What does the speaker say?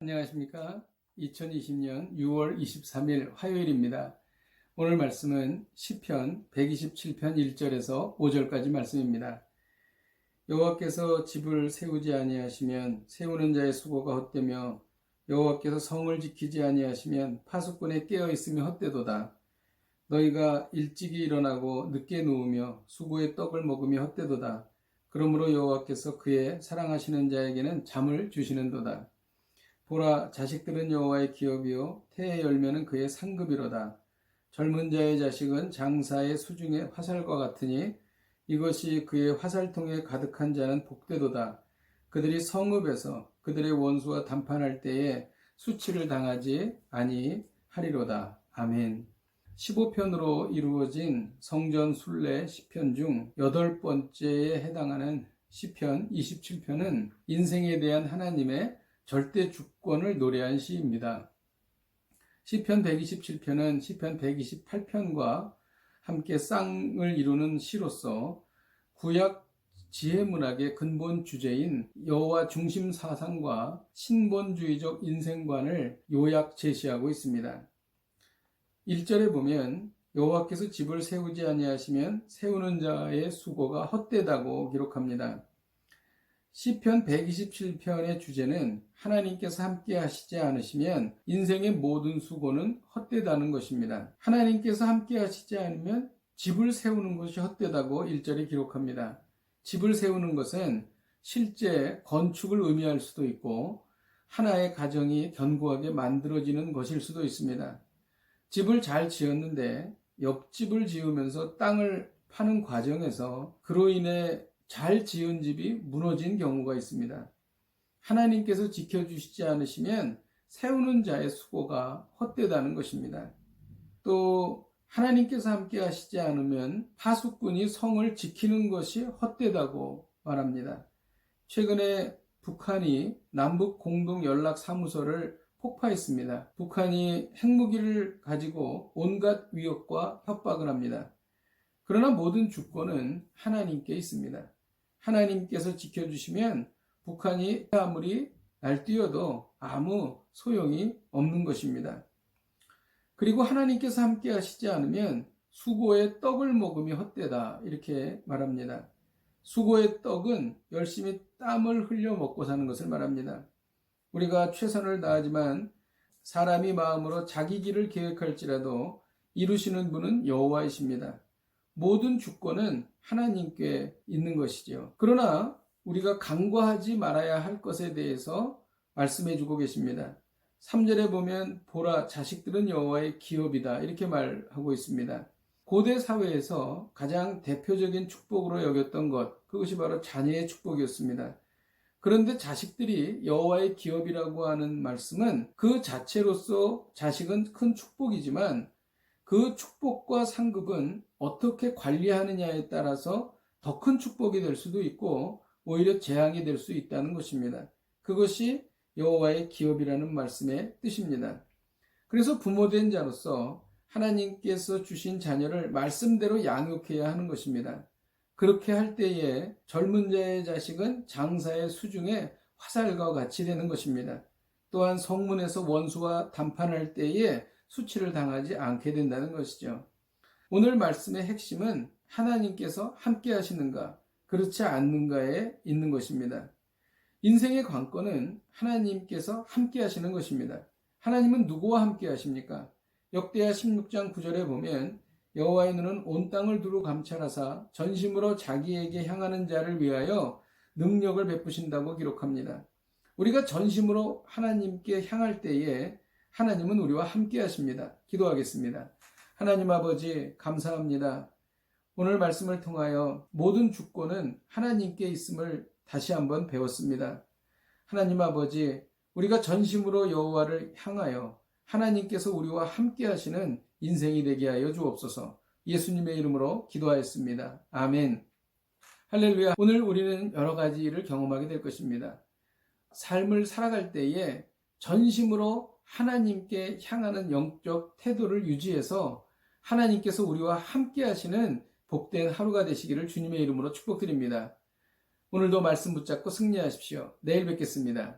안녕하십니까? 2020년 6월 23일 화요일입니다. 오늘 말씀은 시편 127편 1절에서 5절까지 말씀입니다. 여호와께서 집을 세우지 아니하시면 세우는 자의 수고가 헛되며 여호와께서 성을 지키지 아니하시면 파수꾼의 깨어 있으며 헛되도다. 너희가 일찍이 일어나고 늦게 누우며 수고의 떡을 먹으며 헛되도다. 그러므로 여호와께서 그의 사랑하시는 자에게는 잠을 주시는도다. 보라, 자식들은 여호와의 기업이요 태의 열매는 그의 상급이로다. 젊은 자의 자식은 장사의 수중의 화살과 같으니 이것이 그의 화살통에 가득한 자는 복되도다. 그들이 성읍에서 그들의 원수와 담판할 때에 수치를 당하지 아니하리로다. 아멘. 15편으로 이루어진 성전 순례 시편 중 8번째에 해당하는 시편 27편은 인생에 대한 하나님의 절대 주권을 노래한 시입니다. 시편 127편은 시편 128편과 함께 쌍을 이루는 시로서 구약 지혜문학의 근본 주제인 여호와 중심 사상과 신본주의적 인생관을 요약 제시하고 있습니다. 1절에 보면 여호와께서 집을 세우지 아니하시면 세우는 자의 수고가 헛되다고 기록합니다. 시편 127편의 주제는 하나님께서 함께 하시지 않으시면 인생의 모든 수고는 헛되다는 것입니다. 하나님께서 함께 하시지 않으면 집을 세우는 것이 헛되다고 1절에 기록합니다. 집을 세우는 것은 실제 건축을 의미할 수도 있고 하나의 가정이 견고하게 만들어지는 것일 수도 있습니다. 집을 잘 지었는데 옆집을 지으면서 땅을 파는 과정에서 그로 인해 잘 지은 집이 무너진 경우가 있습니다. 하나님께서 지켜주시지 않으시면 세우는 자의 수고가 헛되다는 것입니다. 또 하나님께서 함께 하시지 않으면 파수꾼이 성을 지키는 것이 헛되다고 말합니다. 최근에 북한이 남북 공동 연락 사무소를 폭파했습니다. 북한이 핵무기를 가지고 온갖 위협과 협박을 합니다. 그러나 모든 주권은 하나님께 있습니다. 하나님께서 지켜주시면 북한이 아무리 날뛰어도 아무 소용이 없는 것입니다. 그리고 하나님께서 함께 하시지 않으면 수고의 떡을 먹으며 헛되다 이렇게 말합니다. 수고의 떡은 열심히 땀을 흘려 먹고 사는 것을 말합니다. 우리가 최선을 다하지만 사람이 마음으로 자기 길을 계획할지라도 이루시는 분은 여호와이십니다. 모든 주권은 하나님께 있는 것이죠. 그러나 우리가 간과하지 말아야 할 것에 대해서 말씀해 주고 계십니다. 3절에 보면 보라, 자식들은 여호와의 기업이다 이렇게 말하고 있습니다. 고대 사회에서 가장 대표적인 축복으로 여겼던 것, 그것이 바로 자녀의 축복이었습니다. 그런데 자식들이 여호와의 기업이라고 하는 말씀은 그 자체로서 자식은 큰 축복이지만 그 축복과 상급은 어떻게 관리하느냐에 따라서 더 큰 축복이 될 수도 있고 오히려 재앙이 될 수 있다는 것입니다. 그것이 여호와의 기업이라는 말씀의 뜻입니다. 그래서 부모된 자로서 하나님께서 주신 자녀를 말씀대로 양육해야 하는 것입니다. 그렇게 할 때에 젊은 자의 자식은 장사의 수중에 화살과 같이 되는 것입니다. 또한 성문에서 원수와 담판할 때에 수치를 당하지 않게 된다는 것이죠. 오늘 말씀의 핵심은 하나님께서 함께 하시는가, 그렇지 않는가에 있는 것입니다. 인생의 관건은 하나님께서 함께 하시는 것입니다. 하나님은 누구와 함께 하십니까? 역대하 16장 9절에 보면 여호와의 눈은 온 땅을 두루 감찰하사 전심으로 자기에게 향하는 자를 위하여 능력을 베푸신다고 기록합니다. 우리가 전심으로 하나님께 향할 때에 하나님은 우리와 함께 하십니다. 기도하겠습니다. 하나님 아버지, 감사합니다. 오늘 말씀을 통하여 모든 주권은 하나님께 있음을 다시 한번 배웠습니다. 하나님 아버지, 우리가 전심으로 여호와를 향하여 하나님께서 우리와 함께 하시는 인생이 되게 하여 주옵소서. 예수님의 이름으로 기도하였습니다. 아멘. 할렐루야. 오늘 우리는 여러 가지 일을 경험하게 될 것입니다. 삶을 살아갈 때에 전심으로 하나님께 향하는 영적 태도를 유지해서 하나님께서 우리와 함께 하시는 복된 하루가 되시기를 주님의 이름으로 축복드립니다. 오늘도 말씀 붙잡고 승리하십시오. 내일 뵙겠습니다.